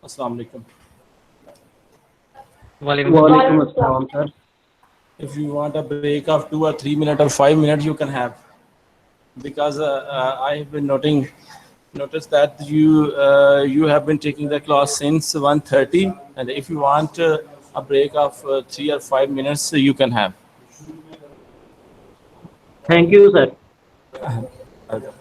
Assalamu alaikum. Walaikum assalam, sir. If you want a break of 2 or 3 minutes or 5 minutes, you can have. Because I have been notice that you have been taking the class since 1:30, and if you want a break of 3 or 5 minutes, you can have. Thank you, sir. Okay.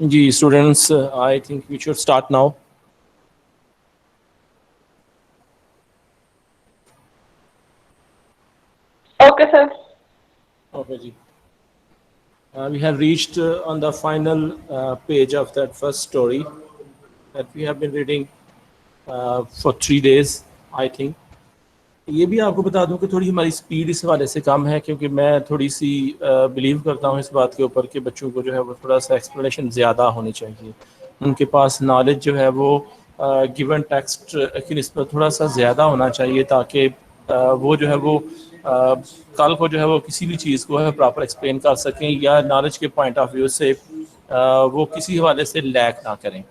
जी students, I think we should start now. Okay, sir. Okay, ji. We have reached on the final page of that first story that we have been reading for 3 days, I think. ये भी आपको बता दूं कि थोड़ी हमारी speed इस हवाले से कम है, क्योंकि मैं थोड़ी सी बिलीव करता हूँ इस बात के ऊपर कि बच्चों को जो है वो थोड़ा सा एक्सप्लेनेशन ज़्यादा होनी चाहिए. उनके पास नॉलेज जो है वो गिवन टेक्स्ट की निस्बत थोड़ा सा ज़्यादा होना चाहिए, ताकि वो जो है वो कल को जो है वो किसी भी चीज़ को है प्रॉपर एक्सप्लेन कर सकें, या नॉलेज के पॉइंट ऑफ व्यू से वो किसी हवाले से लैक ना करें.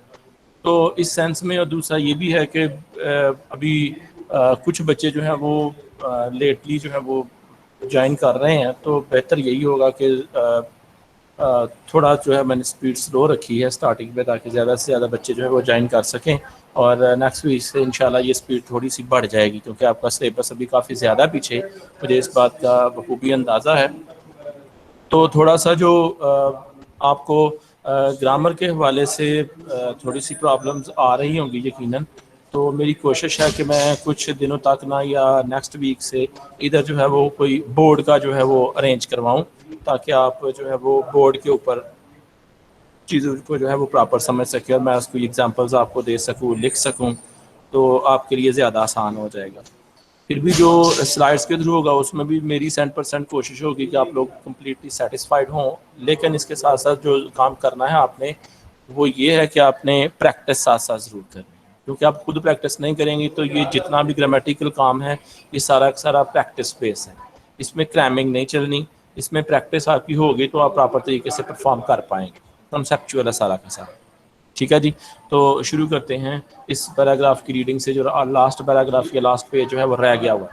तो इस सेंस में, और दूसरा ये भी है कि अभी कुछ बच्चे जो हैं वो लेटली जो है वो ज्वाइन कर रहे हैं, तो बेहतर यही होगा कि थोड़ा जो है मैंने स्पीड स्लो रखी है स्टार्टिंग में, ताकि ज़्यादा से ज़्यादा बच्चे जो है वो ज्वाइन कर सकें. और नेक्स्ट वीक से इंशाल्लाह ये स्पीड थोड़ी सी बढ़ जाएगी, क्योंकि आपका सिलेबस अभी काफ़ी ज़्यादा पीछे, मुझे इस बात का बखूबी अंदाज़ा है. तो थोड़ा सा जो आपको ग्रामर के हवाले से थोड़ी सी प्रॉब्लम्स आ रही होंगी यकीनन, तो मेरी कोशिश है कि मैं कुछ दिनों तक ना, या नेक्स्ट वीक से इधर जो है वो कोई बोर्ड का जो है वो अरेंज करवाऊं, ताकि आप जो है वो बोर्ड के ऊपर चीज़ों को जो है वो प्रॉपर समझ सकें, और मैं उसको एग्जांपल्स आपको दे सकूं, लिख सकूं, तो आपके लिए ज़्यादा आसान हो जाएगा. फिर भी जो स्लाइड्स के थ्रू होगा उसमें भी मेरी 100% कोशिश होगी कि आप लोग कम्प्लीटली सेटिस्फाइड हों. लेकिन इसके साथ साथ जो काम करना है आपने, वो ये है कि आपने प्रैक्टिस साथ साथ ज़रूर करनी है, क्योंकि आप खुद प्रैक्टिस नहीं करेंगे तो ये जितना भी ग्रामेटिकल काम है ये सारा सारा प्रैक्टिस बेस है. इसमें क्रैमिंग नहीं चलनी, इसमें प्रैक्टिस आपकी होगी तो आप प्रॉपर तरीके से परफॉर्म कर पाएंगे. कंसेप्चुअल है सारा का सारा. ठीक है जी, तो शुरू करते हैं इस पैराग्राफ की रीडिंग से, जो लास्ट पैराग्राफ या लास्ट पेज जो है वो रह गया हुआ.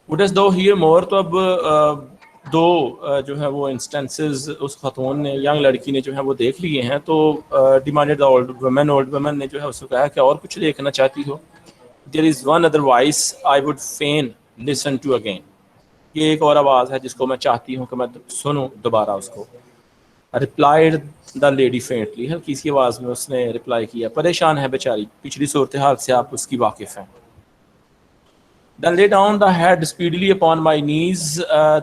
वुडस्ट दो हियर मोर. तो अब दो जो है वो इंस्टेंसेस उस खातून ने, यंग लड़की ने जो है वो देख लिए हैं. तो डिमांडेड द ओल्ड वुमेन ने जो है उसको कहा कि और कुछ देखना चाहती हो. There is one other voice I would fain listen to again. ये एक और आवाज़ है जिसको मैं चाहती हूँ कि मैं सुनूं दोबारा उसको. Replied the lady faintly. हल्की सी आवाज़ में उसने रिप्लाई किया. परेशान है बेचारी, पिछली सूरत हाल से आप उसकी वाकिफ़ हैं. Then lay down the head speedily upon my knees,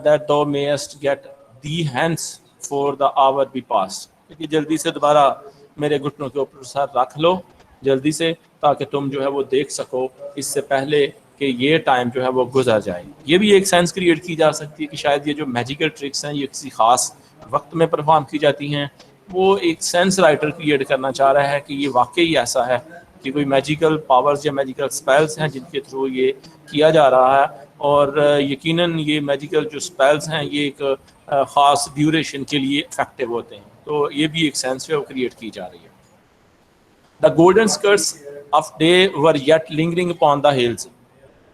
that thou mayest get thee hence, for the hour be past. कि जल्दी से दोबारा मेरे घुटनों के ऊपर सर रख लो जल्दी से, ताकि तुम जो है वो देख सको इससे पहले कि ये टाइम जो है वो गुजर जाए. ये भी एक सेंस क्रिएट की जा सकती है कि शायद ये जो मैजिकल ट्रिक्स हैं ये किसी ख़ास वक्त में परफॉर्म की जाती हैं. वो एक सेंस राइटर क्रिएट करना चाह रहा है कि ये वाकई ऐसा है कि कोई मैजिकल पावर्स या मैजिकल स्पेल्स हैं जिनके थ्रू ये किया जा रहा है. और यकीनन ये मैजिकल जो स्पेल्स हैं ये एक ख़ास ड्यूरेशन के लिए इफेक्टिव होते हैं. तो ये भी एक सेंस जो क्रिएट की जा रही है. The golden skirts of day were yet lingering upon the hills.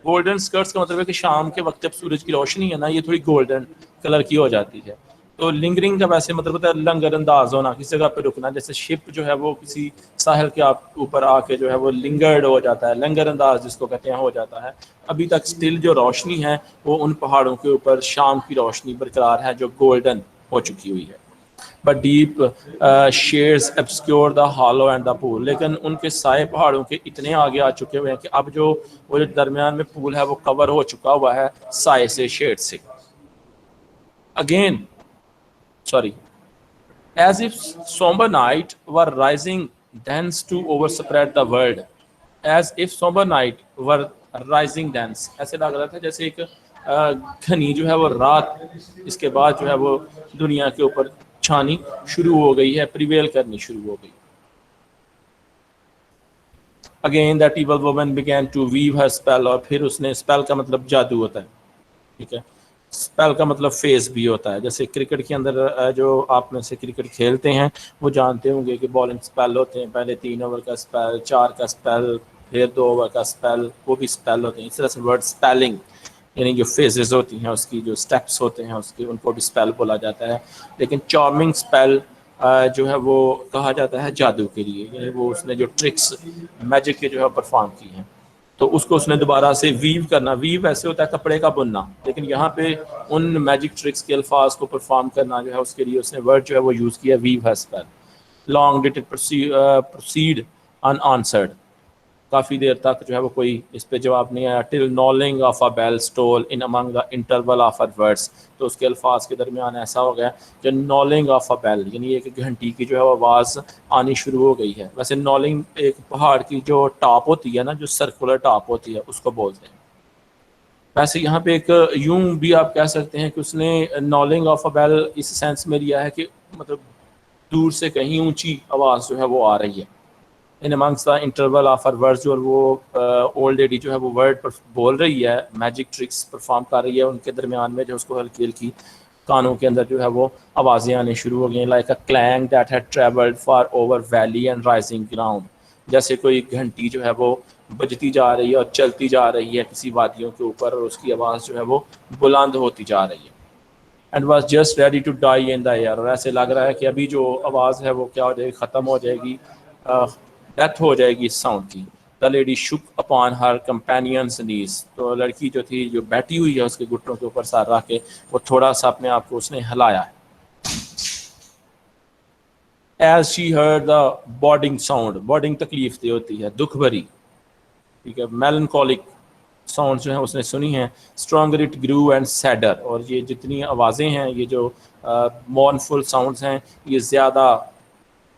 Golden skirts का मतलब है कि शाम के वक्त जब सूरज की रोशनी है ना, ये थोड़ी गोल्डन कलर की हो जाती है. तो लिंगरिंग का वैसे मतलब होता है लंगर अंदाज होना, किसी जगह पे रुकना. जैसे शिप जो है वो किसी साहिल के आप ऊपर आके जो है वो लिंगर्ड हो जाता है, लंगर अंदाज जिसको कहते हैं हो जाता है. अभी तक स्टिल जो रोशनी है वो उन पहाड़ों के ऊपर शाम की रोशनी बरकरार है जो गोल्डन हो चुकी हुई है. But deep shades obscure the hollow and the pool. लेकिन उनके साए पहाड़ों के इतने आगे आ चुके हुए हैं कि अब जो वो दरमियान में पूल है वो कवर हो चुका हुआ है साए से, शेड से. Again sorry, as if somber night were rising thence to overspread the world. As if somber night were rising thence. ऐसे लग रहा था जैसे एक घनी जो है वो रात इसके बाद जो है वो दुनिया के ऊपर छानी शुरू हो गई है, प्रिवेल करनी शुरू हो गई. Again that evil woman began to weave her spell. और फिर उसने, स्पेल का मतलब जादू होता है, ठीक है. स्पेल का मतलब फेस भी होता है. जैसे क्रिकेट के अंदर जो आप में से क्रिकेट खेलते हैं वो जानते होंगे कि बॉलिंग स्पेल होते हैं. पहले 3 ओवर का स्पेल, 4 का स्पेल, फिर 2 ओवर का स्पेल, वो भी स्पेल होते हैं. इस तरह से वर्ड स्पेलिंग यानी जो फेजेस होती हैं उसकी, जो स्टेप्स होते हैं उसके, उनको भी स्पेल बोला जाता है. लेकिन चार्मिंग स्पेल जो है वो कहा जाता है जादू के लिए, यानी वो उसने जो ट्रिक्स मैजिक के जो है परफॉर्म की हैं, तो उसको उसने दोबारा से वीव करना। वीव ऐसे होता है कपड़े का बुनना, लेकिन यहाँ पे उन मैजिक ट्रिक्स के अल्फाज को परफॉर्म करना जो है उसके लिए उसने वर्ड जो है वो यूज़ किया वीव है spell. Long did it proceed unanswered, काफ़ी देर तक जो है वो कोई इस पे जवाब नहीं आया। Till knolling of a bell stole in among the interval of a words, तो उसके अल्फाज के दरमियान ऐसा हो गया कि नॉलिंग ऑफ अ बेल यानी एक घंटी की जो है वो आवाज़ आनी शुरू हो गई है। वैसे नॉलिंग एक पहाड़ की जो टॉप होती है ना, जो सर्कुलर टॉप होती है, उसको बोलते हैं। वैसे यहाँ पे एक यूं भी आप कह सकते हैं कि उसने नॉलिंग ऑफ अ बेल इस सेंस में लिया है कि मतलब दूर से कहीं ऊंची आवाज़ जो है वो आ रही है। इन amongst the interval of her words, जो वो ओल्ड लेडी जो है वो वर्ड पर बोल रही है, मैजिक ट्रिक्स परफॉर्म कर रही है, उनके दरमियान में जो उसको हल्की हल्की कानों के अंदर जो है वो आवाज़ें आने शुरू हो गई। Like a clang that had travelled for over valley and rising ground, जैसे कोई घंटी जो है वो बजती जा रही है और चलती जा रही है किसी वादियों के ऊपर, और उसकी आवाज़ जो है वो बुलंद होती जा रही है। And was just ready to die in the air, और ऐसे लग रहा है कि अभी जो आवाज़ है वो क्या हो जाएगी, ख़त्म हो जाएगी, डेथ हो जाएगी इस साउंड की। The lady shook upon her companion's knees, तो लड़की जो थी जो बैठी हुई है उसके घुटनों के ऊपर सर रख के वो थोड़ा सा अपने आप को उसने हिलाया है। As she heard the boding sound, boding तकलीफ दे होती है, दुख भरी, ठीक है, मेलनकॉलिक साउंड जो है उसने सुनी है। Stronger it grew and sadder, और ये जितनी आवाज़ें हैं, ये जो मॉर्नफुल साउंड्स हैं, ये ज़्यादा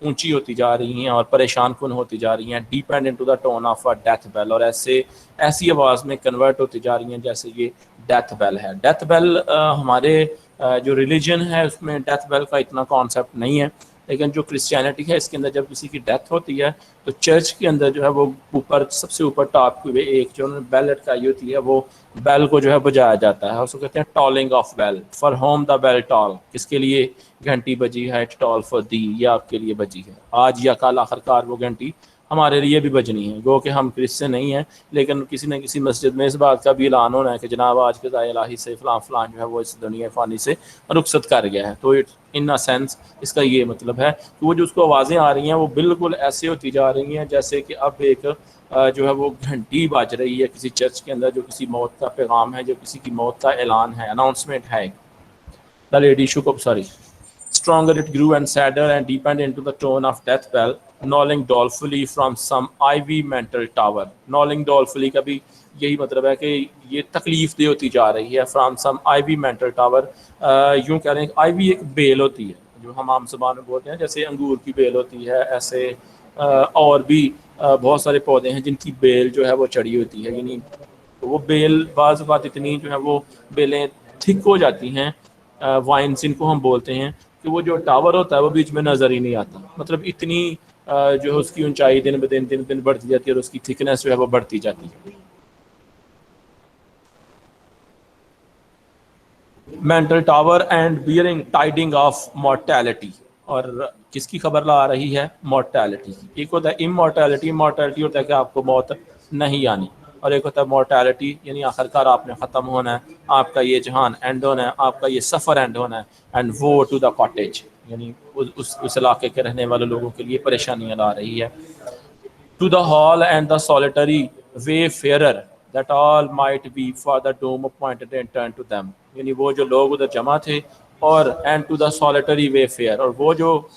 ऊंची होती जा रही हैं और परेशान कुन होती जा रही हैं। Deepened into the tone of a death bell, और ऐसी आवाज़ में कन्वर्ट होती जा रही हैं जैसे ये डेथ बेल है। डेथ बेल हमारे जो रिलीजन है उसमें डेथ बेल का इतना कॉन्सेप्ट नहीं है, लेकिन जो क्रिश्चियनिटी है इसके अंदर जब किसी की डेथ होती है तो चर्च के अंदर जो है वो ऊपर सबसे ऊपर टॉप की एक जो बेल लटकाई होती है, वो बेल को जो है बजाया जाता है, उसको कहते हैं tolling of bell. For whom the bell toll, किसके लिए घंटी बजी है, टॉल फॉर दी, ये आपके लिए बजी है आज या कल, आखिरकार वो घंटी हमारे लिए भी बजनी है। गो कि हम क्रिश्चियन नहीं हैं, लेकिन किसी न किसी मस्जिद में इस बात का भी ऐलान होना है कि जनाब आज के इलाही से फ़लाँ फ़लाँ जो है वो इस दुनिया फ़ानी से रुखसत कर गया है। तो इट इन अ सेंस इसका ये मतलब है कि वो जो उसको आवाज़ें आ रही हैं वो बिल्कुल ऐसे होती जा रही हैं जैसे कि अब एक जो है वो घंटी बज रही है किसी चर्च के अंदर, जो किसी मौत का पैगाम है, जो किसी की मौत का ऐलान है, अनाउंसमेंट है। The lady shook up, sorry, stronger it grew and sadder and deepened into the tone of death bell, knolling dolefully from some ivy mantle tower. Knolling dolefully का भी यही मतलब है कि ये तकलीफ दे होती जा रही है। From some ivy mantled tower, यूँ कह रहे हैं आईवी एक बेल होती है जो हम आम ज़बान में बोलते हैं, जैसे अंगूर की बेल होती है, ऐसे और भी बहुत सारे पौधे हैं जिनकी बेल जो है वो चढ़ी होती है, यानी वो बेल बाज़ बात इतनी जो है वो बेलें थिक हो जाती हैं, वाइन्स इनको हम बोलते हैं, कि वो जो टावर होता है वो बीच में नज़र ही नहीं आता। मतलब इतनी जो है उसकी ऊंचाई दिन ब दिन बढ़ती जाती है और उसकी थिकनेस जो है वो बढ़ती जाती है। Mental tower and bearing tidying of mortality, और किसकी खबर ला रही है, मॉर्टेलिटी की। एक होता है इमॉर्टेलिटी, इमॉर्टेलिटी होता है कि आपको मौत नहीं आनी, और एक होता है मॉर्टेलिटी यानी आखिरकार आपने ख़त्म होना है, आपका ये जहान एंड होना है, आपका ये सफ़र एंड होना है। एंड वो टू द कॉटेज, यानी उस इलाके के रहने वाले लोगों के लिए परेशानियाँ ला रही है। To the hall and the solitary wayfarer that all might be for the doom appointed and turn to them, यानी वो जो लोग उधर जमा थे, और and to the solitary wayfarer, और वो जो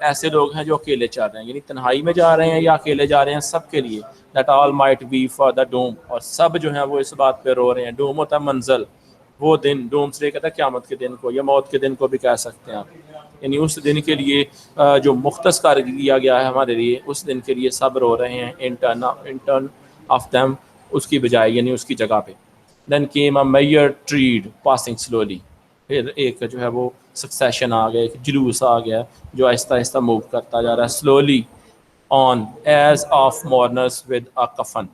ऐसे लोग हैं जो अकेले चल रहे हैं, यानी तन्हाई में जा रहे हैं या अकेले जा रहे हैं, सबके लिए that all might be for the doom, और सब जो है वो इस बात पे रो रहे हैं। डोम होता है मंजिल, वो दिन, डोम से कहता है क़यामत के दिन को या मौत के दिन को भी कह सकते हैं आप, यानी उस दिन के लिए जो मुख्तस कर दिया गया है हमारे लिए, उस दिन के लिए सब रो रहे हैं इंटर्न ऑफ दैम, उसकी बजाय यानी उसकी जगह पे। देन केम अ मेयर ट्रीड पासिंग स्लोली, फिर एक जो है वो सक्सेशन आ गया, एक जुलूस आ गया जो आहिस्ता आहिस्ता मूव करता जा रहा है, slowly on edge of mourners with a coffin,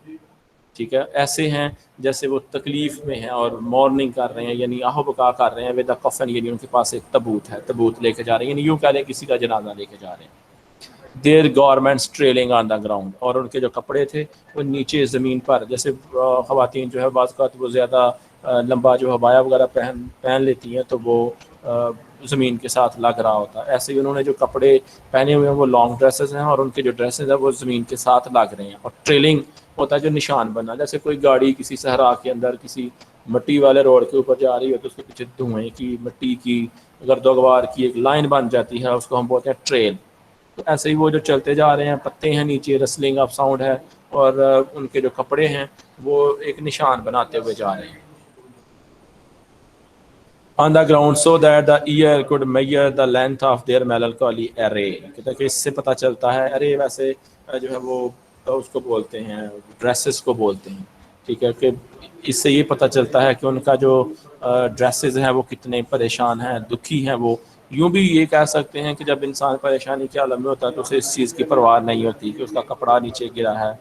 ठीक है, ऐसे हैं जैसे वो तकलीफ़ में हैं और मॉर्निंग कर रहे हैं, यानी आहो बका कर रहे हैं, विद अ कफन, यानी उनके पास एक तबूत है, तबूत लेके जा रहे हैं, यानी यूँ कह रहे हैं किसी का जनाजा लेके जा रहे हैं। Their garments trailing on the ground, और उनके जो कपड़े थे वो नीचे ज़मीन पर, जैसे ख़वातीन जो है बाज़ का वो ज़्यादा लंबा जो हबाया वगैरह पहन लेती हैं, तो वो ज़मीन के साथ लग रहा होता है। ऐसे ही उन्होंने जो कपड़े पहने हुए हैं वो लॉन्ग ड्रेसेस हैं और उनके जो ड्रेसेस हैं वो ज़मीन के साथ लग रहे हैं। और ट्रेलिंग होता है जो निशान बनना, जैसे कोई गाड़ी किसी सहरा के अंदर किसी मिट्टी वाले रोड के ऊपर जा रही हो तो उसके पीछे धुएं की, मिट्टी की, गर्दोगवार की एक लाइन बन जाती है, उसको हम बोलते हैं ट्रेल। तो ऐसे ही वो जो चलते जा रहे हैं, पत्ते हैं नीचे, रसलिंग ऑफ साउंड है, और उनके जो कपड़े हैं वो एक निशान बनाते हुए जा रहे हैं on the ground so that the ear could measure the length of their melancholy array। कहते हैं कि इससे पता चलता है, अरे वैसे जो है वो उसको बोलते हैं, ड्रेसेस को बोलते हैं, ठीक है, कि इससे ये पता चलता है कि उनका जो ड्रेसेस हैं वो कितने परेशान हैं, दुखी हैं। वो यूं भी ये कह सकते हैं कि जब इंसान परेशानी के आलम में होता है तो उसे इस चीज़ की परवाह नहीं होती कि उसका कपड़ा नीचे गिरा है,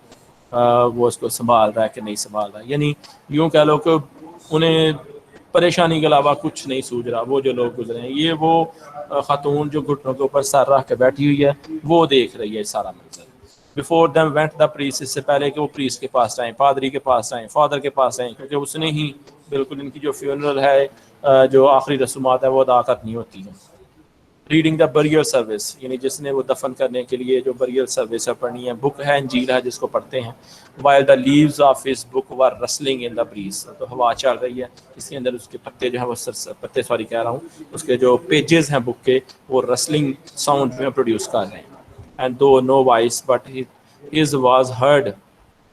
वो उसको संभाल रहा है कि नहीं संभाल रहा है। यानी यूं कह लो कि उन्हें परेशानी के अलावा कुछ नहीं सूझ रहा। वो जो लोग गुजरे हैं, ये वो खातून जो घुटनों के ऊपर सर रख के बैठी हुई है, वो देख रही है सारा मंजर। Before them went the priest, इससे पहले कि वो प्रीस्ट के पास आए, पादरी के पास आए, फादर के पास आए, क्योंकि उसने ही बिल्कुल इनकी जो फ्यूनरल है, जो आखिरी रसूमात है वो अदा करनी होती है। रीडिंग द बरियल सर्विस, यानी जिसने वो दफन करने के लिए जो बरियल सर्विस है पढ़नी है, बुक है इंजील है जिसको पढ़ते हैं। While the leaves of his book were rustling in the breeze, तो हवा चल रही है, इसके अंदर उसके पत्ते जो है वो पत्ते सॉरी कह रहा हूँ, उसके जो पेजेस हैं बुक के वो रसलिंग साउंड में प्रोड्यूस कर रहे हैं। And though no voice but his was heard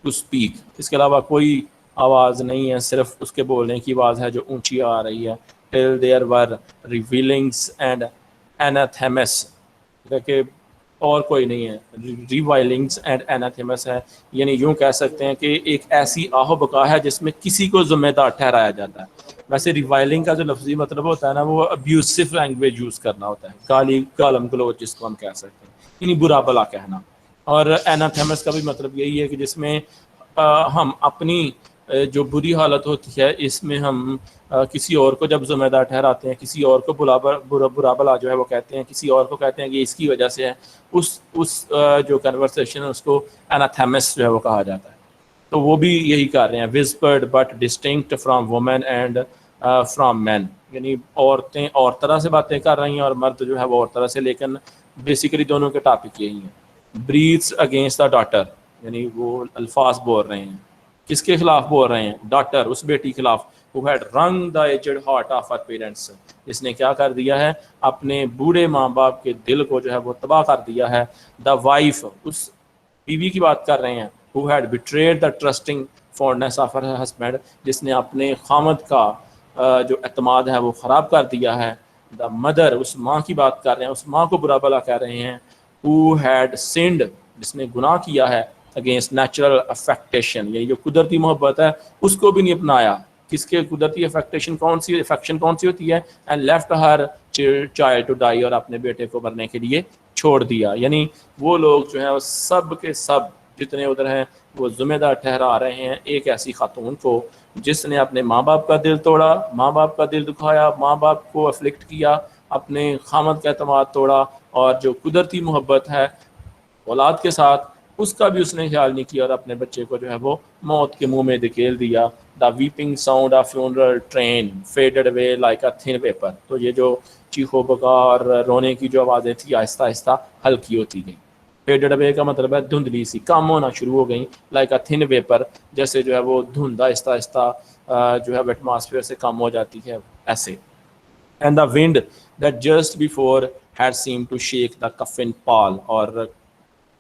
to speak, इसके अलावा कोई आवाज़ नहीं है, सिर्फ उसके बोलने की आवाज़ है जो ऊंची आ रही है। टिल देयर वर रिवीलिंग्स एंड एनाथेमस, कि और कोई नहीं है, रिवाइलिंग्स एंड एनाथेमस है, यानी यूं कह सकते हैं कि एक ऐसी आहो बका है जिसमें किसी को जिम्मेदार ठहराया जाता है। वैसे रिवाइलिंग का जो लफ्जी मतलब होता है ना, वो अब्यूसिव लैंग्वेज यूज़ करना होता है, गालम गलोच जिसको हम कह सकते हैं, यानी बुरा भला कहना। और एनाथेमस का भी मतलब यही है कि जिसमें हम अपनी जो बुरी हालत होती है इसमें हम किसी और को जब जिम्मेदार ठहराते हैं, किसी और को बुरा भला जो है वो कहते हैं, किसी और को कहते हैं कि इसकी वजह से है, उस जो कन्वर्सेशन है उसको एनाथेमस जो है वो कहा जाता है। तो वो भी यही कर रहे हैं, whispered but distinct from women and from man, यानी औरतें और तरह से बातें कर रही हैं और मर्द जो है वो और तरह से, लेकिन बेसिकली दोनों के टॉपिक यही हैं। ब्रीथ्स अगेंस्ट द डॉटर, यानी वो अल्फाज बोल रहे हैं, किसके खिलाफ बोल रहे हैं? डॉटर, उस बेटी के खिलाफ। who had wrung the aged heart of her parents, इसने क्या कर दिया है? अपने बूढ़े माँ बाप के दिल को जो है वो तबाह कर दिया है। द वाइफ, उस बीवी की बात कर रहे हैं, who had betrayed the trusting fondness of her husband, जिसने अपने खामद का जो एतमाद है वो ख़राब कर दिया है। द मदर, उस माँ की बात कर रहे हैं, उस माँ को बुरा भला कह रहे हैं। who had sinned, जिसने गुनाह किया है अगेंस्ट नेचुरल अफेक्टेशन, यानी जो कुदरती मोहब्बत है उसको भी नहीं अपनाया। किसके कुदरती अफेक्टेशन कौन सी होती है? And left her child to die, और अपने बेटे को मरने के लिए छोड़ दिया। यानी वो लोग जो है सब के सब जितने उधर हैं वो जिम्मेदार ठहरा रहे हैं एक ऐसी खातून को जिसने अपने माँ बाप का दिल तोड़ा, माँ बाप का दिल दुखाया, माँ बाप को अफ्लिक्ट किया, अपने खामद का एतमाद तोड़ा, और जो कुदरती मोहब्बत है औलाद के साथ उसका भी उसने ख्याल नहीं किया और अपने बच्चे को जो है वो मौत के मुंह में धकेल दिया। The weeping sound of funeral train faded away like a thin vapour, तो ये जो चीखो बका और रोने की जो आवाज़ें थी आहिस्ता आहिस्ता हल्की होती गई। फेडेड अवे का मतलब है धुंधली सी, कम होना शुरू हो गई। लाइक अ थिन वेपर, जैसे जो है वो धुंध आहिस्ता आहिस्ता जो है एटमॉस्फेयर से कम हो जाती है, ऐसे। And the wind that just before had seem to shake the coffin pall, और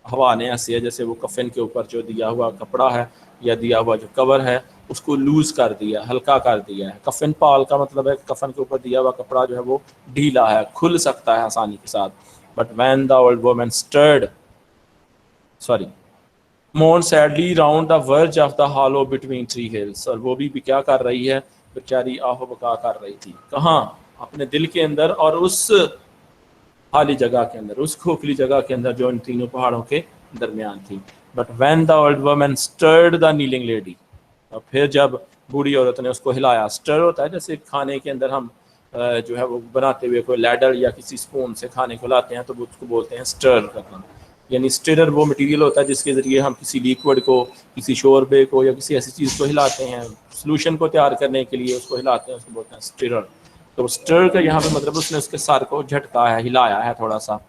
हवा ने ऐसे है जैसे वो कफन के ऊपर जो दिया हुआ कपड़ा है या दिया हुआ जो कवर है उसको लूज कर दिया, हल्का कर दिया है। कफन पाल का मतलब है कफन के ऊपर दिया हुआ कपड़ा जो है वो ढीला है, खुल सकता है आसानी के साथ। But when the old woman stirred moan sadly round the verge of the hollow between three hills, और वो भी क्या कर रही है बेचारी, आहो बका कर रही थी। कहाँ? अपने दिल के अंदर, और उस खाली जगह के अंदर, उस खोखली जगह के अंदर जो इन तीनों पहाड़ों के दरमियान थी। But when the old woman stirred the kneeling lady, और फिर जब बूढ़ी औरत ने उसको हिलाया। स्टर होता है जैसे खाने के अंदर हम जो है वो बनाते हुए कोई लैडर या किसी स्पून से खाने को लाते हैं तो वो उसको बोलते हैं स्टर करना। यानी स्टिरर वो मटेरियल होता है जिसके ज़रिए हम किसी लिक्विड को, किसी शोरबे को या किसी ऐसी चीज़ को हिलाते हैं, सोल्यूशन को तैयार करने के लिए उसको हिलाते हैं, उसको बोलते हैं स्टिरर। तो स्टर का यहाँ पे मतलब उसने उसके सर को झटका है, हिलाया है थोड़ा सा,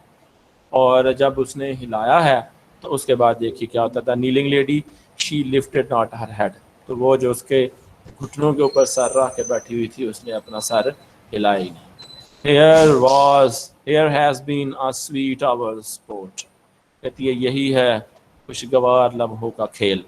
और जब उसने हिलाया है तो उसके बाद देखिए क्या होता था, kneeling lady she lifted not her head, तो वो जो उसके घुटनों के ऊपर सर रख के बैठी हुई थी उसने अपना सर हिलाया ही नहीं। Here has been a sweet hour sport, कहती है यही है खुशगवार लम्हों का खेल।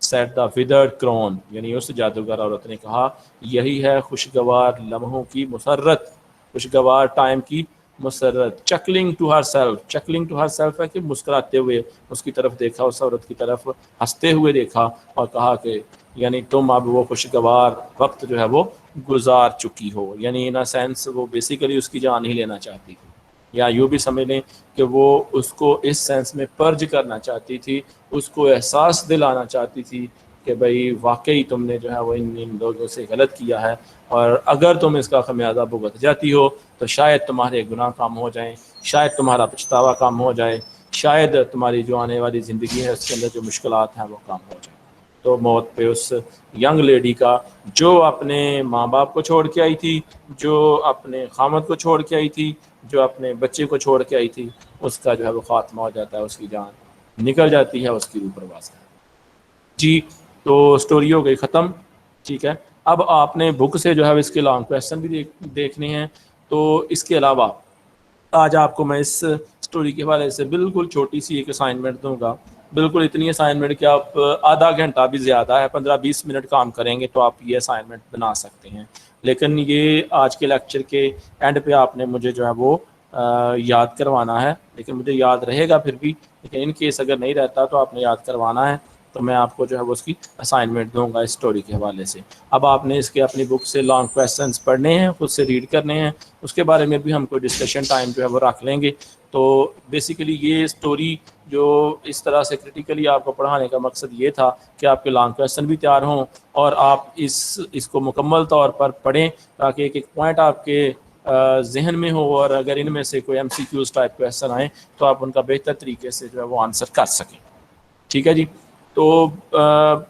Said the withered crone, यानी उस जादूगर औरत ने कहा यही है खुशगवार लम्हों की मुसर्रत, खुशगवार टाइम की मुसर्रत। चकलिंग टू हर सेल्फ है कि मुस्कुराते हुए उसकी तरफ देखा, उस औरत की तरफ हंसते हुए देखा और कहा कि यानी तुम अब वो खुशगवार वक्त जो है वो गुजार चुकी हो, यानी इन अ सेंस वो बेसिकली उसकी जान ही लेना चाहती थी, या यूँ भी समझ लें कि वो उसको इस सेंस में पर्ज करना चाहती थी, उसको एहसास दिलाना चाहती थी कि भाई वाकई तुमने जो है वो इन लोगों से गलत किया है, और अगर तुम इसका खमियाजा भुगत जाती हो तो शायद तुम्हारे गुनाह कम हो जाएं, शायद तुम्हारा पछतावा कम हो जाए, शायद तुम्हारी जो आने वाली ज़िंदगी है उसके अंदर जो मुश्किलात हैं वो कम हो जाए। तो मौत पे उस यंग लेडी का, जो अपने माँ बाप को छोड़ के आई थी, जो अपने खामद को छोड़ के आई थी, जो अपने बच्चे को छोड़ के आई थी, उसका जो है वो खात्मा हो जाता है, उसकी जान निकल जाती है, उसकी रूह परवास है। जी, तो स्टोरी हो गई ख़त्म। ठीक है, अब आपने बुक से जो है इसके लॉन्ग क्वेश्चन भी देखने हैं। तो इसके अलावा आज आपको मैं इस स्टोरी के हवाले से बिल्कुल छोटी सी एक असाइनमेंट दूंगा, बिल्कुल इतनी असाइनमेंट कि आप आधा घंटा भी ज़्यादा है, 15-20 मिनट काम करेंगे तो आप ये असाइनमेंट बना सकते हैं। लेकिन ये आज के लेक्चर के एंड पे आपने मुझे जो है वो याद करवाना है, लेकिन मुझे याद रहेगा फिर भी, लेकिन इन केस अगर नहीं रहता तो आपने याद करवाना है, तो मैं आपको जो है वो उसकी असाइनमेंट दूंगा इस स्टोरी के हवाले से। अब आपने इसके अपनी बुक से लॉन्ग क्वेश्चंस पढ़ने हैं, खुद से रीड करने हैं, उसके बारे में भी हम कोई डिस्कशन टाइम जो है वो रख लेंगे। तो बेसिकली ये स्टोरी जो इस तरह से क्रिटिकली आपको पढ़ाने का मकसद ये था कि आपके लॉन्ग क्वेश्चन भी तैयार हों और आप इसको मुकम्मल तौर पर पढ़ें, ताकि एक एक पॉइंट आपके जहन में हो, और अगर इनमें से कोई MCQs टाइप क्वेश्चन आए तो आप उनका बेहतर तरीके से जो है वो आंसर कर सकें। ठीक है जी, तो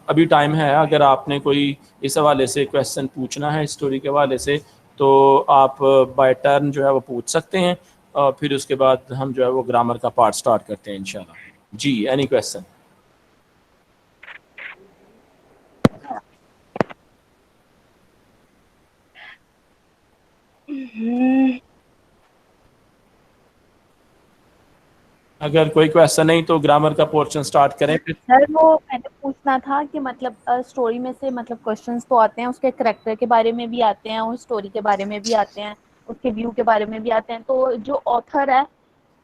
अभी टाइम है, अगर आपने कोई इस हवाले से क्वेश्चन पूछना है स्टोरी के हवाले से तो आप बाय टर्न जो है वो पूछ सकते हैं, और फिर उसके बाद हम जो है वो ग्रामर का पार्ट स्टार्ट करते हैं इंशाल्लाह। जी, एनी क्वेश्चन? अगर कोई क्वेश्चन नहीं तो ग्रामर का पोर्शन स्टार्ट करें फिर। सर वो मैंने पूछना था कि मतलब स्टोरी में से मतलब क्वेश्चंस तो आते हैं, उसके करेक्टर के बारे में भी आते हैं और स्टोरी के बारे में भी आते हैं, उसके व्यू के बारे में भी आते हैं, तो जो ऑथर है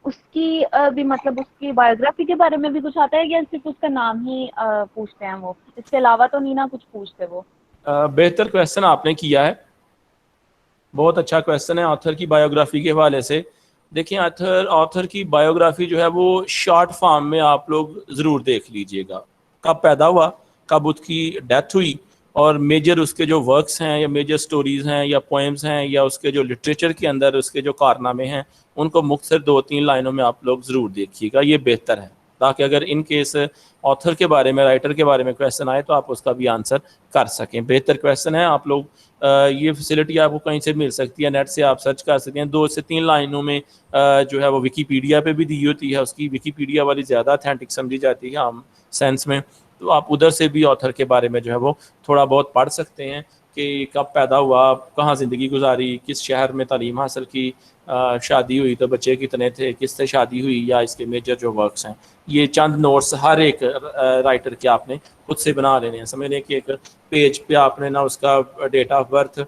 उसकी भी मतलब उसकी बायोग्राफी के बारे में भी कुछ आता है या सिर्फ उसका नाम ही पूछते हैं वो? इसके अलावा तो नहीं ना कुछ पूछते वो? बेहतर क्वेश्चन आपने किया है, बहुत अच्छा क्वेश्चन है ऑथर की बायोग्राफी के हवाले से। देखिए, ऑथर की बायोग्राफी जो है वो शॉर्ट फॉर्म में आप लोग ज़रूर देख लीजिएगा, कब पैदा हुआ, कब उसकी डेथ हुई, और मेजर उसके जो वर्क्स हैं या मेजर स्टोरीज़ हैं या पोएम्स हैं या उसके जो लिटरेचर के अंदर उसके जो कारनामे हैं, उनको मुख्तसर 2-3 लाइनों में आप लोग ज़रूर देखिएगा, ये बेहतर है, ताकि अगर इन केस ऑथर के बारे में, राइटर के बारे में क्वेश्चन आए तो आप उसका भी आंसर कर सकें। बेहतर क्वेश्चन है, आप लोग ये फैसिलिटी आपको कहीं से मिल सकती है, नेट से आप सर्च कर सकते हैं, 2 से 3 लाइनों में जो है वो विकीपीडिया पे भी दी होती है, उसकी विकीपीडिया वाली ज़्यादा अथेंटिक समझी जाती है आम सेंस में, तो आप उधर से भी ऑथर के बारे में जो है वो थोड़ा बहुत पढ़ सकते हैं कि कब पैदा हुआ, कहाँ ज़िंदगी गुजारी, किस शहर में तालीम हासिल की, शादी हुई तो बच्चे कितने थे, किससे शादी हुई, या इसके मेजर जो वर्क्स हैं। ये चंद नोट्स हर एक राइटर के आपने खुद से बना लेने हैं। समझ लें कि एक पेज पे आपने ना उसका डेट ऑफ बर्थ,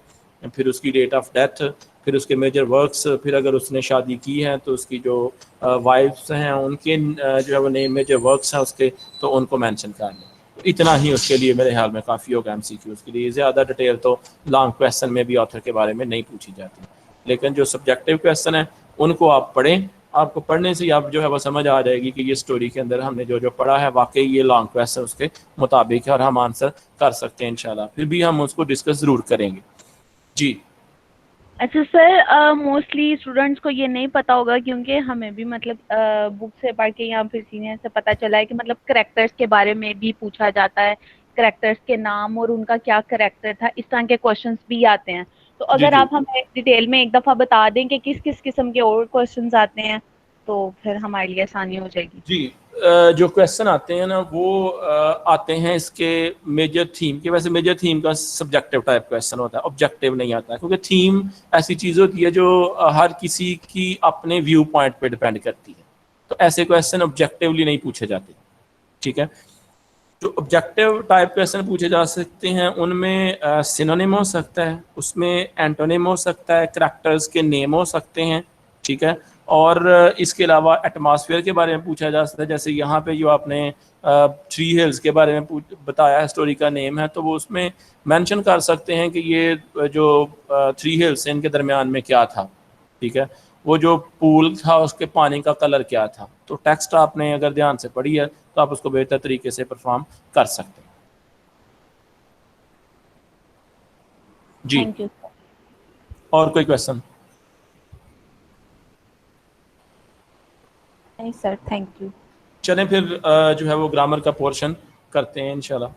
फिर उसकी डेट ऑफ डेथ, फिर उसके मेजर वर्क्स, फिर अगर उसने शादी की है तो उसकी जो वाइफ्स हैं उनके जो है वो नेम मेजर वर्क्स हैं उसके, तो उनको मेंशन कर लें। तो इतना ही उसके लिए मेरे ख्याल में काफ़ी होगा MCQs के लिए। ज़्यादा डिटेल तो लॉन्ग क्वेश्चन में भी ऑथर के बारे में नहीं पूछी जाती, लेकिन जो सब्जेक्टिव क्वेश्चन है उनको आप पढ़ें, आपको पढ़ने से ही आप जो है वो समझ आ जाएगी कि ये स्टोरी के अंदर हमने जो जो पढ़ा है वाकई ये लॉन्ग क्वेश्चन उसके मुताबिक है और हम आंसर कर सकते हैं इंशाल्लाह। फिर भी हम उसको डिस्कस ज़रूर करेंगे। जी, अच्छा सर, मोस्टली स्टूडेंट्स को ये नहीं पता होगा क्योंकि हमें भी मतलब बुक से पढ़ के या फिर सीनियर से पता चला है कि मतलब करेक्टर्स के बारे में भी पूछा जाता है, करेक्टर्स के नाम और उनका क्या करेक्टर था, इस तरह के क्वेश्चंस भी आते हैं। तो अगर जी। आप हमें डिटेल में एक दफ़ा बता दें कि किस किस किस्म के और क्वेश्चंस आते हैं तो फिर हमारे लिए आसानी हो जाएगी। जी, जो क्वेश्चन आते हैं ना वो आते हैं इसके मेजर थीम के। वैसे मेजर थीम का सब्जेक्टिव टाइप क्वेश्चन होता है, ऑब्जेक्टिव नहीं आता है, क्योंकि थीम ऐसी चीज़ होती है जो हर किसी की अपने व्यू पॉइंट पे डिपेंड करती है। तो ऐसे क्वेश्चन ऑब्जेक्टिवली नहीं पूछे जाते, ठीक है। जो ऑब्जेक्टिव टाइप क्वेश्चन पूछे जा सकते हैं उनमें सिनोनिम हो सकता है, उसमें एंटोनिम हो सकता है, करैक्टर्स के नेम हो सकते हैं, ठीक है। और इसके अलावा एटमॉस्फेयर के बारे में पूछा जा सकता है। जैसे यहाँ पे जो आपने थ्री हिल्स के बारे में बताया है, स्टोरी का नेम है, तो वो उसमें मेंशन कर सकते हैं कि ये जो थ्री हिल्स इनके दरमियान में क्या था, ठीक है। वो जो पूल था उसके पानी का कलर क्या था। तो टेक्स्ट आपने अगर ध्यान से पढ़ी है तो आप उसको बेहतर तरीके से परफॉर्म कर सकते हैं। जी, थैंक यू सर। और कोई क्वेश्चन? नहीं सर, थैंक यू। चलें फिर जो है वो ग्रामर का पोर्शन करते हैं इंशाल्लाह।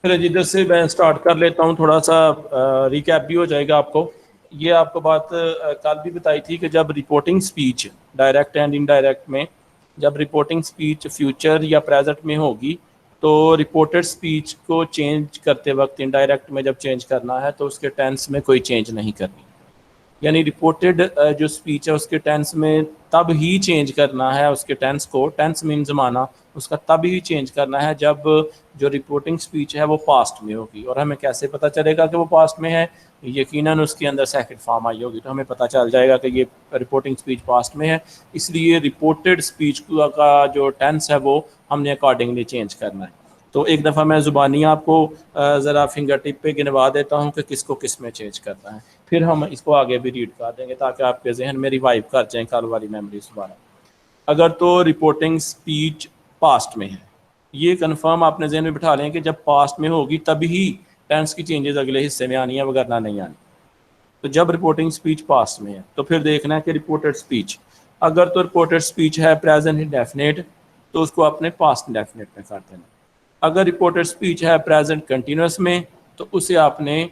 फिर जिधर से मैं स्टार्ट कर लेता हूँ, थोड़ा सा रिकैप भी हो जाएगा आपको। ये आपको बात कल भी बताई थी कि जब reporting speech direct and indirect में, जब रिपोर्टिंग स्पीच फ्यूचर या प्रेजेंट में होगी तो रिपोर्टेड स्पीच को चेंज करते वक्त इनडायरेक्ट में जब चेंज करना है तो उसके टेंस में कोई चेंज नहीं करनी। यानी रिपोर्टेड जो स्पीच है उसके टेंस में तब ही चेंज करना है, उसके टेंस को, टेंस मीन ज़माना, उसका तब ही चेंज करना है जब जो रिपोर्टिंग स्पीच है वो पास्ट में होगी। और हमें कैसे पता चलेगा कि वो पास्ट में है? यकीनन उसके अंदर सेकंड फॉर्म आई होगी तो हमें पता चल जाएगा कि ये रिपोर्टिंग स्पीच पास्ट में है। इसलिए रिपोर्टेड स्पीच का जो टेंस है वो हमने अकॉर्डिंगली चेंज करना है। तो एक दफ़ा मैं ज़ुबानी आपको ज़रा फिंगर टिप पे गिनवा देता हूँ कि किसको किस में चेंज करना है, फिर हम इसको आगे भी रीड कर देंगे ताकि आपके जहन में रिवाइव कर जाए कल वाली मेमोरी दोबारा। अगर तो रिपोर्टिंग स्पीच पास्ट में है, ये कंफर्म आपने जहन में बिठा लें कि जब पास्ट में होगी तभी टेंस की चेंजेस अगले हिस्से में आनी है, वगरना नहीं आनी। तो जब रिपोर्टिंग स्पीच पास्ट में है तो फिर देखना है कि रिपोर्टेड स्पीच, अगर तो रिपोर्टेड स्पीच है प्रेजेंट इंडेफिनिट तो उसको आपने पास्ट इंडेफिनिट में कर देना। अगर रिपोर्टेड स्पीच है प्रेजेंट कंटिन्यूस में तो उसे आपने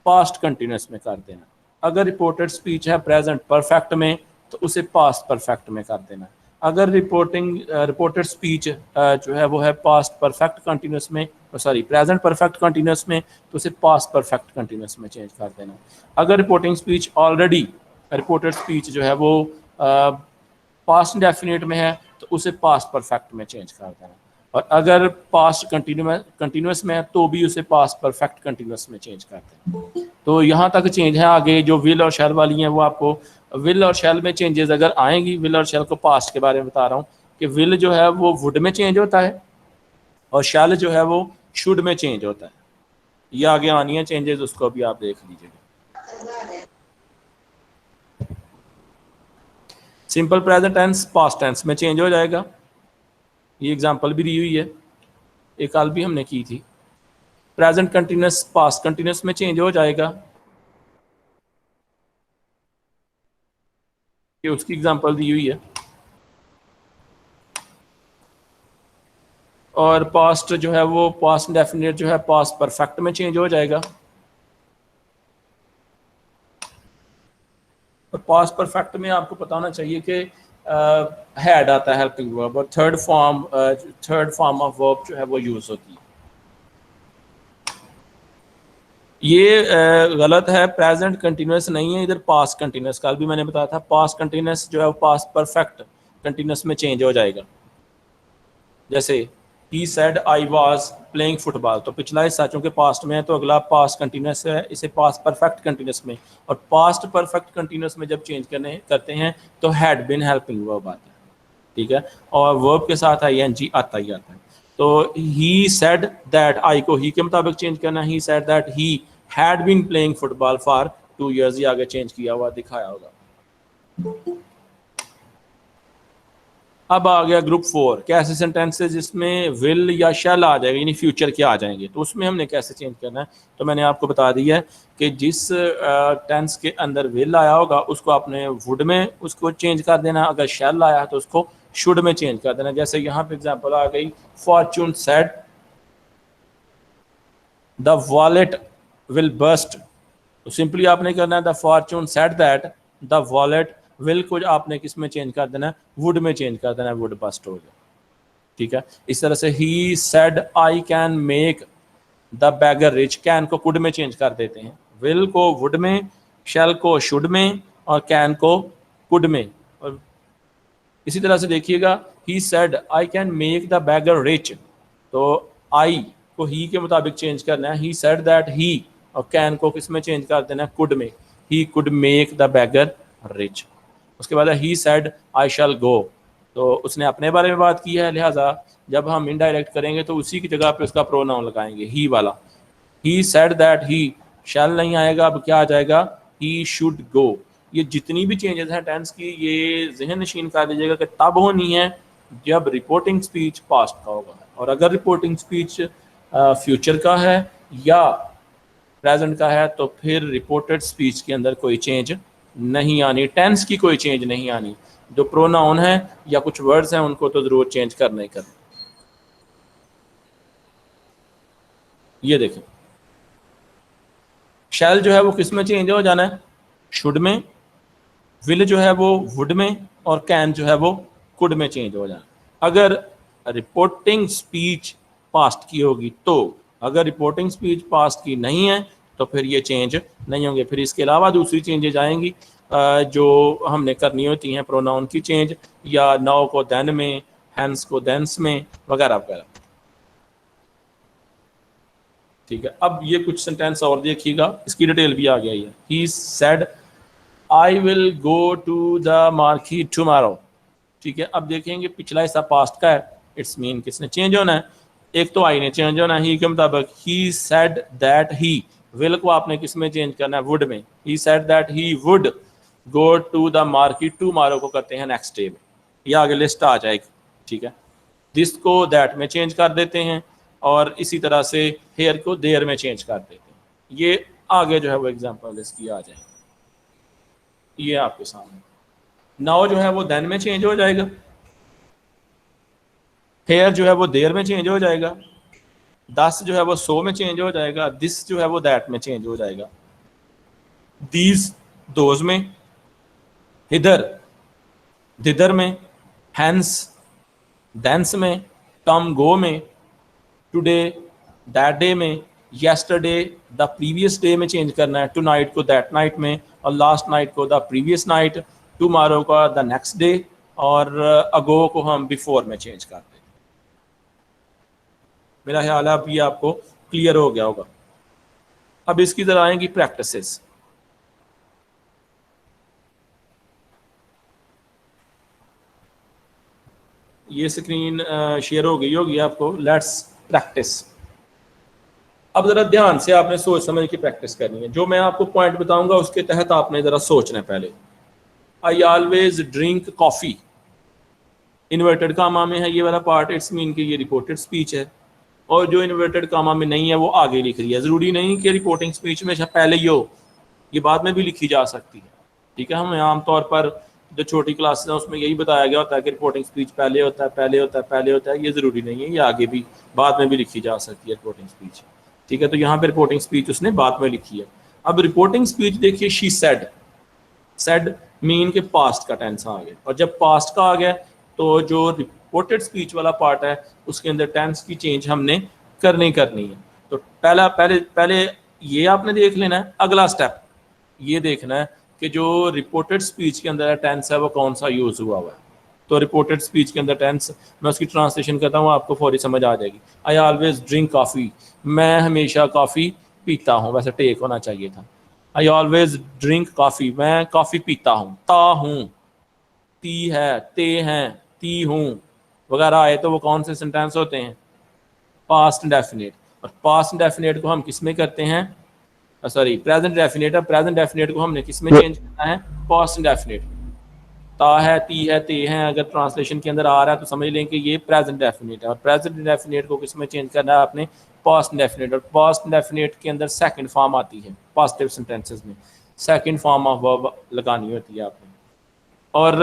पास्ट कंटिन्यूस में कर देना। अगर रिपोर्टेड स्पीच है प्रेजेंट परफेक्ट में तो उसे पास्ट परफेक्ट में कर देना। अगर रिपोर्टेड स्पीच जो है वो है पास्ट परफेक्ट कंटिन्यूस में, सॉरी प्रेजेंट परफेक्ट कंटिन्यूस में, तो उसे पास्ट परफेक्ट कंटिन्यूस में चेंज कर देना। अगर reporting speech already reported speech जो है वो पास्ट इंडेफिनिट में है तो उसे पास्ट परफेक्ट में चेंज कर देना। और अगर पास्ट कंटिन्यूस में है तो भी उसे पास्ट परफेक्ट कंटिन्यूस में चेंज कर देना। तो यहाँ तक चेंज है। आगे जो विल और शैल वाली हैं वो आपको, विल और शैल में चेंजेस अगर आएंगी, विल और शैल को पास्ट के बारे में बता रहा हूँ कि विल जो है वो वुड में चेंज होता है और शैल जो है वो शुड में चेंज होता है। ये आगे आनी है चेंजेस, उसको भी आप देख लीजिएगा। Simple present tense past tense में चेंज हो जाएगा। ये एग्जांपल भी दी हुई है, एक कल भी हमने की थी। प्रेजेंट कंटिन्यूस पास्ट कंटिन्यूस में चेंज हो जाएगा, ये उसकी एग्जांपल दी हुई है। और पास्ट जो है वो पास्ट डेफिनेट जो है पास्ट परफेक्ट में चेंज हो जाएगा। और पास्ट परफेक्ट में आपको पता होना चाहिए कि हैड आता है हेल्पिंग वर्ब, और थर्ड फॉर्म ऑफ वर्ब जो है वो यूज होती है। ये गलत है, प्रेजेंट कंटिन्यूस नहीं है, इधर पास्ट कंटिन्यूस। कल भी मैंने बताया था पास्ट कंटिन्यूस जो है वो पास्ट परफेक्ट कंटिन्यूस में चेंज हो जाएगा। जैसे ही said I was playing football, तो पिछला हिस्सा चूंकि पास्ट में है तो अगला पास्ट कंटिन्यूस है, इसे पास्ट परफेक्ट कंटिन्यूस में, और पास्ट परफेक्ट कंटिन्यूस में जब चेंज करते हैं तो हैड बीन हेल्पिंग वर्ब आता है, ठीक है, और वर्ब के साथ ing आता ही आता है। तो ही सेड दैट, आई को ही के मुताबिक चेंज करना, he said that he had been playing football for 2 years, ये आगे चेंज किया हुआ दिखाया होगा। अब आ गया ग्रुप 4, कैसे सेंटेंसेस जिसमें विल या शैल आ जाएगा, यानी फ्यूचर के आ जाएंगे, तो उसमें हमने कैसे चेंज करना है। तो मैंने आपको बता दिया है कि जिस टेंस के अंदर विल आया होगा उसको आपने वुड में उसको चेंज कर देना, अगर शैल आया तो उसको शुड में चेंज कर देना। जैसे यहाँ पे एग्जांपल आ गई, Fortune said the wallet will burst, तो सिंपली आपने करना है the Fortune said that the wallet will को आपने किस में चेंज कर देना है, वुड में चेंज कर देना है, वुड बस्ट हो गया, ठीक है। इस तरह से ही said I can make the bagger rich, can को कुड में चेंज कर देते हैं, विल को वुड में, शैल को शुड में, और कैन को कुड में। और इसी तरह से देखिएगा, ही said I can make the bagger rich, तो आई को ही के मुताबिक चेंज करना है, ही सेड दैट ही, और कैन को किस में चेंज कर देना है, कुड में, he could make the bagger rich. उसके बाद ही सेड आई शैल गो, तो उसने अपने बारे में बात की है, लिहाजा जब हम इनडायरेक्ट करेंगे तो उसी की जगह पे उसका प्रोनाउन लगाएंगे, ही वाला। ही सेड दैट ही, शैल नहीं आएगा, अब क्या आ जाएगा, ही शुड गो। ये जितनी भी चेंजेस हैं टेंस की, ये जहन नशीन कर दीजिएगा कि तब होनी है जब रिपोर्टिंग स्पीच पास्ट का होगा, और अगर रिपोर्टिंग स्पीच फ्यूचर का है या प्रेजेंट का है तो फिर रिपोर्टेड स्पीच के अंदर कोई चेंज नहीं आनी, टेंस की कोई चेंज नहीं आनी। जो प्रोनाउन है या कुछ वर्ड्स हैं उनको तो जरूर चेंज करना ही करना। ये देखें, शैल जो है वो किस में चेंज हो जाना है, शुड में, विल जो है वो वुड में, और कैन जो है वो कुड में चेंज हो जाना। अगर रिपोर्टिंग स्पीच पास्ट की होगी तो, अगर रिपोर्टिंग स्पीच पास्ट की नहीं है तो फिर ये चेंज नहीं होंगे। फिर इसके अलावा दूसरी चेंजेज आएंगी जो हमने करनी होती हैं, प्रोनाउन की चेंज, या नाउ को देन में, हैंस को देंस में, वगैरह वगैरह, ठीक है। अब ये कुछ सेंटेंस और देखिएगा, इसकी डिटेल भी आ गई है। He said I will go to the market tomorrow, ठीक है। अब देखेंगे पिछला हिस्सा पास्ट का है, इट्स मीन किसने चेंज होना है, एक तो आई ने चेंज होना है, ही के मुताबिक। He said that he, will को आपने किस में चेंज करना है, वुड में। He said that he would go to the market tomorrow को करते हैं नेक्स्ट डे में, ये आगे लिस्ट आ जाएगी, ठीक है। दिस को दैट में चेंज कर देते हैं, और इसी तरह से हेयर को देयर में चेंज कर देते हैं। ये आगे जो है वो एग्जांपल इसकी आ जाए, ये आपके सामने। नाउ जो है वो देन में चेंज हो जाएगा, हेयर जो है वो देयर में चेंज हो जाएगा, दस जो है वो सो में चेंज हो जाएगा, दिस जो है वो दैट में चेंज हो जाएगा, दीज दोज में, इधर दिदर में, हैंस देंस में, कम गो में, टुडे दैट डे में, येस्टरडे द प्रीवियस डे में चेंज करना है, टू नाइट को दैट नाइट में, और लास्ट नाइट को द प्रीवियस नाइट, टुमारो का द नेक्स्ट डे, और अगो को हम बिफोर में चेंज करते हैं। मेरा ख्याल है अब ये आपको क्लियर हो गया होगा। अब इसकी जरा आएंगी प्रैक्टिसेस। ये स्क्रीन शेयर हो गई होगी आपको, लेट्स प्रैक्टिस। अब जरा ध्यान से आपने सोच समझ की प्रैक्टिस करनी है, जो मैं आपको पॉइंट बताऊंगा उसके तहत आपने जरा सोचना है पहले। I always drink coffee, inverted comma में है ये वाला पार्ट, इट्स मीन कि ये रिपोर्टेड स्पीच है, और जो इन्वर्टेड कामा में नहीं है वो आगे लिख रही है। जरूरी नहीं कि रिपोर्टिंग स्पीच में पहले ही हो, ये बाद में भी लिखी जा सकती है, ठीक है। हमें आमतौर पर जो छोटी क्लासेस हैं उसमें यही बताया गया होता है कि रिपोर्टिंग स्पीच पहले होता है, पहले होता है, पहले होता है। ये जरूरी नहीं है, ये आगे भी बाद में भी लिखी जा सकती है रिपोर्टिंग स्पीच, ठीक है। तो यहाँ पे रिपोर्टिंग स्पीच उसने बाद में लिखी है। अब रिपोर्टिंग स्पीच देखिए, शी सेड, सेड मीन के पास्ट का टेंस आ गया, और जब पास्ट का आ गया तो जो रिपोर्टेड स्पीच वाला पार्ट है उसके अंदर टेंस की चेंज हमने करनी है। तो पहले ये आपने देख लेना है। अगला स्टेप ये देखना है कि जो रिपोर्टेड स्पीच के अंदर टेंस है वो कौन सा यूज हुआ है। तो रिपोर्टेड स्पीच के अंदर टेंस, मैं उसकी ट्रांसलेशन करता हूँ, आपको फौरी समझ आ जाएगी। आई ऑलवेज ड्रिंक कॉफ़ी, मैं हमेशा कॉफ़ी पीता हूँ, वैसे टेक होना चाहिए था। आई ऑलवेज ड्रिंक कॉफ़ी, मैं कॉफ़ी पीता हूँ। ता हूँ, ती है, ते हैं, ती हूँ वगैरह आए तो वो कौन से सेंटेंस होते हैं? Past indefinite. और पास्ट इंडेफिनिट को हम किस में करते हैं? सॉरी, प्रेजेंट डेफिनेट है। प्रेजेंट डेफिनेट को हमने किस में चेंज करना है? Past indefinite. ता है, ती है, ते हैं अगर ट्रांसलेशन के अंदर आ रहा है तो समझ लें कि ये प्रेजेंट डेफिनेट है, और प्रेजेंट इंडेफिनिट को किस में चेंज करना है आपने? Past indefinite. और पास्ट इंडेफिनिट के अंदर सेकंड फॉर्म आती है पॉजिटिव सेंटेंसेस में, सेकंड फॉर्म ऑफ वर्ब लगानी होती है आपने। और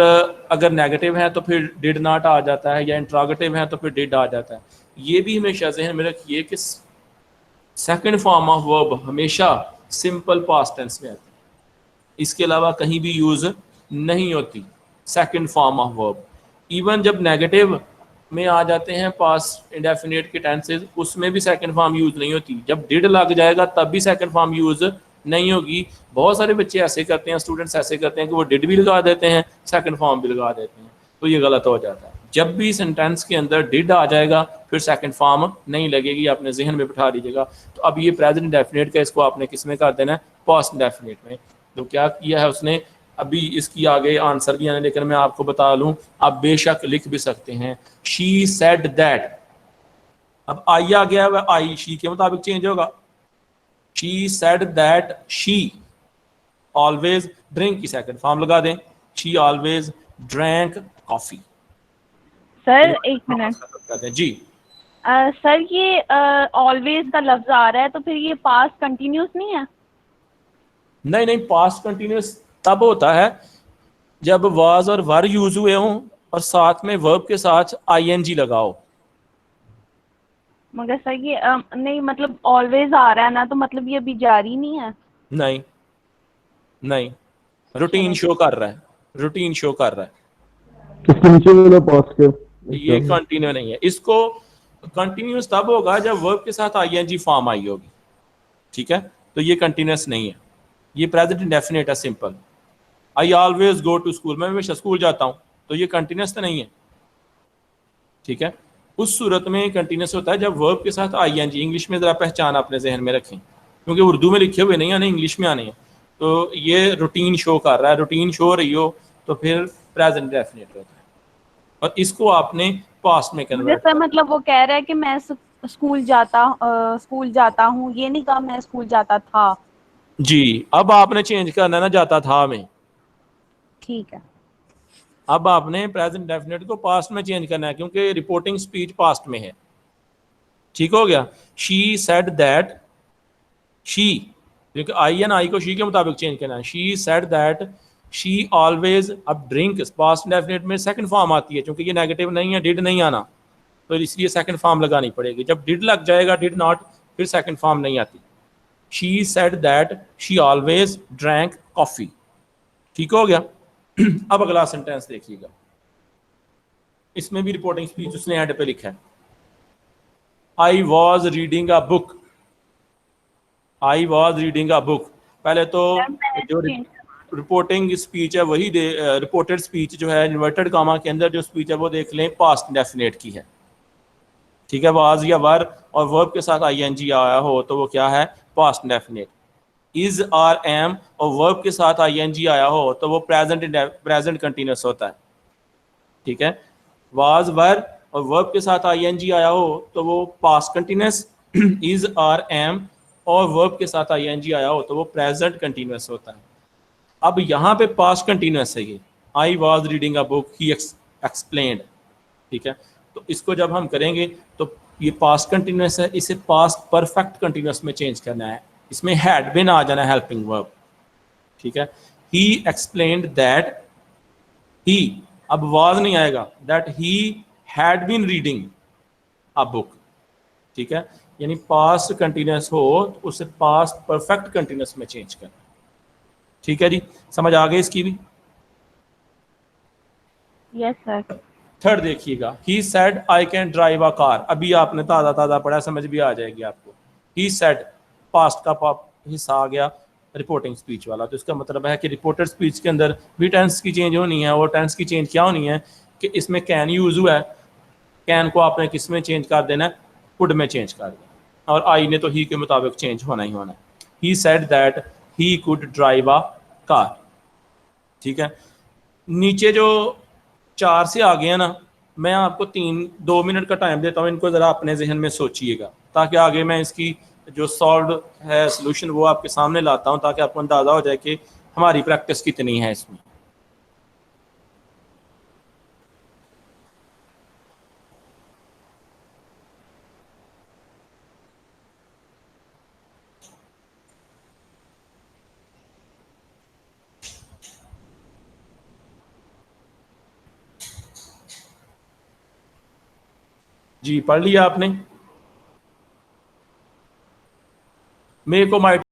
अगर नेगेटिव है तो फिर डिड नॉट आ जाता है, या इंट्रोगेटिव है तो फिर डिड आ जाता है। ये भी हमेशा ज़हन में रखिए कि सेकंड फॉर्म ऑफ वर्ब हमेशा सिंपल पास्ट टेंस में आती है, इसके अलावा कहीं भी यूज नहीं होती second form of verb. Even जब नेगेटिव में आ जाते हैं पास्ट इंडेफिनिट के टेंसेस, उसमें भी सेकंड फॉर्म यूज नहीं होती। जब डिड लग जाएगा तब भी सेकंड फॉर्म यूज नहीं होगी। बहुत सारे बच्चे ऐसे करते हैं, स्टूडेंट्स ऐसे करते हैं कि वो डिड भी लगा देते हैं, सेकंड फॉर्म भी लगा देते हैं, तो ये गलत हो जाता है। जब भी सेंटेंस के अंदर डिड आ जाएगा फिर सेकंड फॉर्म नहीं लगेगी, आपने जहन में बिठा लीजिएगा। तो अब ये प्रेजेंट इंडेफिनिट का इसको आपने किस में कर देना है? पास्ट इंडेफिनिट में। तो क्या किया है उसने? अभी इसकी आगे आंसर भी आने, लेकिन मैं आपको बता लूं, आप बेशक लिख भी सकते हैं शी सेड दैट। अब आई आ गया है, आई शी के मुताबिक चेंज होगा। She said that she always drink की सेकंड फॉर्म लगा दें, she always drank coffee. Sir एक मिनट जी सर, ये ऑलवेज का लफ्ज आ रहा है तो फिर ये पास्ट कंटिन्यूस नहीं है? नहीं, पास्ट कंटिन्यूस तब होता है जब वाज और वर यूज हुए हों और साथ में वर्ब के साथ आईएनजी लगाओ। मगर सर ये नहीं, मतलब ऑलवेज आ रहा है ना, तो मतलब ये अभी जारी नहीं है? नहीं, रूटीन शो कर रहा है, रूटीन शो कर रहा है, इसके नीचे वाला पॉजिटिव ये कंटिन्यू नहीं है। इसको कंटिन्यूस तब होगा जब वर्ब के साथ आईएनजी फॉर्म आई होगी, ठीक है? तो ये कंटिन्यूस नहीं है, ये प्रेजेंट इंडेफिनिट है simple. I always go to school, मैं हमेशा स्कूल जाता हूँ, तो ये कंटिन्यूस तो नहीं है, ठीक है? उस सूरत में कंटिन्यूस होता है जब वर्ब के साथ आईएनजी, इंग्लिश में जरा पहचान अपने जहन में रखें, क्योंकि उर्दू में लिखे हुए नहीं आने, इंग्लिश में आने हैं। तो ये रूटीन शो कर रहा है, रूटीन शो हो रही हो तो फिर प्रेजेंट इंडेफिनिट होता है, और इसको आपने पास्ट में कन्वर्ट। सर मतलब वो कह रहा है कि मैं स्कूल जाता हूँ, ये नहीं कहा मैं स्कूल जाता था। जी, अब आपने चेंज करना है ना जाता था में, ठीक है। अब आपने प्रेजेंट डेफिनेट को पास्ट में चेंज करना है, क्योंकि रिपोर्टिंग स्पीच पास्ट में है। ठीक हो गया? शी सेड दैट, शी, क्योंकि आई एन आई को शी के मुताबिक चेंज करना है। She said that she always, अब ड्रिंक पास्ट डेफिनेट में सेकंड फॉर्म आती है, क्योंकि ये नेगेटिव नहीं है, डिड नहीं आना, तो इसलिए सेकंड फॉर्म लगानी पड़ेगी। जब डिड लग जाएगा, डिड नॉट, फिर सेकंड फॉर्म नहीं आती। She said that she always drank coffee. ठीक हो गया? अब अगला सेंटेंस देखिएगा, इसमें भी रिपोर्टिंग स्पीच उसने एंड पे लिखा है, I was reading a book. I was reading a book, पहले तो जो रिपोर्टिंग स्पीच है वही रिपोर्टेड स्पीच जो है इन्वर्टेड कामा के अंदर जो स्पीच है वो देख लें, पास्ट डेफिनेट की है, ठीक है? वाज या वर और वर्ब के साथ आईएनजी आया हो तो वो क्या है? Past definite. Is are am और वर्ब के साथ आईएनजी आया हो तो वो प्रेजेंट कंटिन्यूस होता है, ठीक है? वाज वर और वर्ब के साथ आईएनजी आया हो तो वो past continuous. Is are am और वर्ब के साथ आईएनजी आया हो तो वो प्रेजेंट कंटिन्यूस होता है। अब यहाँ पे पास्ट कंटिन्यूस है, ये I was reading a book, he explained, ठीक है? तो इसको जब हम करेंगे तो ये पास्ट कंटिन्यूस है, इसे पास्ट परफेक्ट कंटिन्यूस में चेंज करना है, इसमें हैड बीन आ जाना है हेल्पिंग वर्ब, ठीक है? ही एक्सप्लेन्ड दैट ही, अब वाज नहीं आएगा, that he had been reading a book, ठीक है? यानी पास्ट कंटिन्यूस हो तो उसे पास्ट परफेक्ट कंटिन्यूस में चेंज करना, ठीक है जी? समझ आ गई इसकी भी? Yes sir. थर्ड देखिएगा, ही said I can drive a car. अभी आपने ताज़ा ताज़ा पढ़ा, समझ भी आ जाएगी आपको। ही सेड, पास्ट का हिस्सा आ गया रिपोर्टिंग स्पीच वाला, तो इसका मतलब है कि रिपोर्टेड स्पीच के अंदर भी टेंस की चेंज होनी है। और टेंस की चेंज क्या होनी है कि इसमें कैन यूज हुआ है, कैन को आपने किस में चेंज कर देना है, कुड में चेंज कर देना, और आई ने तो ही के मुताबिक चेंज होना ही होना है। He said that he could drive a car. ठीक है, नीचे जो 4 से आ गया ना, मैं आपको 2 मिनट का टाइम देता हूँ, इनको ज़रा अपने जहन में सोचिएगा, ताकि आगे मैं इसकी जो सॉल्व है सोल्यूशन वो आपके सामने लाता हूँ, ताकि आपको अंदाज़ा हो जाए कि हमारी प्रैक्टिस कितनी है इसमें। जी, पढ़ लिया आपने? मेरे को माइट